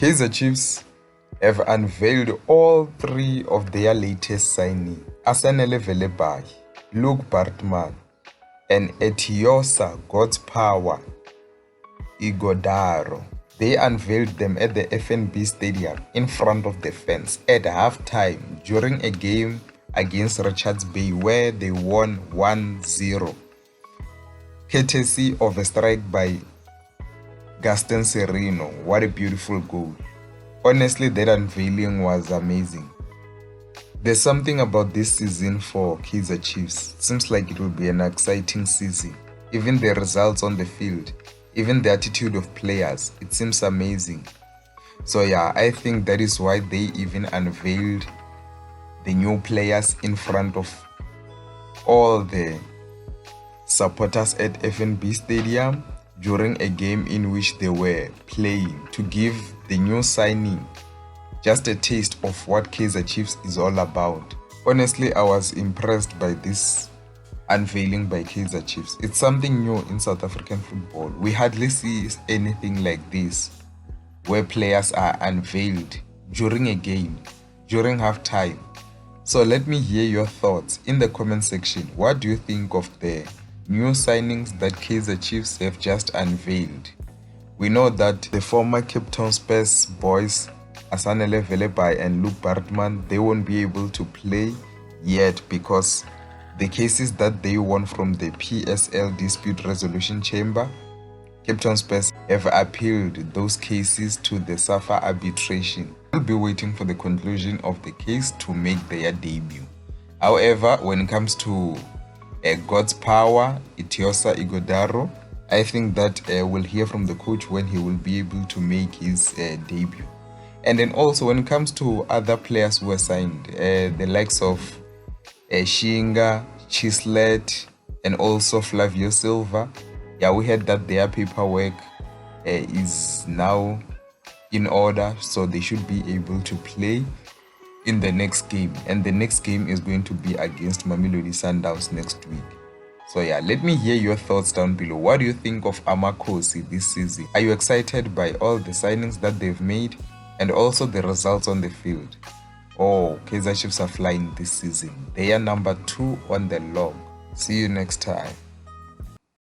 Kaizer Chiefs have unveiled all three of their latest signees, Asanele Velebai, Luke Bartman, and Etiosa God's Power Ighodaro. They unveiled them at the FNB Stadium in front of the fans at halftime during a game against Richards Bay where they won 1-0, courtesy of a strike by Gaston Sereno. What a beautiful goal. Honestly, that unveiling was amazing. There's something about this season for Kaizer Chiefs. It seems like it will be an exciting season. Even the results on the field, even the attitude of players, it seems amazing. So yeah, I think that is why they even unveiled the new players in front of all the supporters at FNB Stadium during a game in which they were playing, to give the new signing just a taste of what Kaizer Chiefs is all about. Honestly, I was impressed by this unveiling by Kaizer Chiefs. It's something new in South African football. We hardly see anything like this, where players are unveiled during a game, during halftime. So let me hear your thoughts in the comment section. What do you think of the new signings that Kaizer Chiefs have just unveiled? We know that the former Cape Town Spurs boys, Asanele Velebai and Luke Bartman, they won't be able to play yet because the cases that they won from the PSL Dispute Resolution Chamber, Cape Town Spurs have appealed those cases to the SAFA arbitration. We'll be waiting for the conclusion of the case to make their debut. However, when it comes to God's Power, Etiosa Ighodaro, I think that we'll hear from the coach when he will be able to make his debut. And then also when it comes to other players who were signed, the likes of Shinga, Chislet, and also Flavio Silva, yeah, we heard that their paperwork is now in order, so they should be able to play in the next game. And the next game is going to be against Mamelodi Sundowns next week. So yeah, let me hear your thoughts down below. What do you think of Amakhosi this season? Are you excited by all the signings that they've made and also the results on the field? Oh, Kaizer Chiefs are flying this season. They are number 2 on the log. See you next time.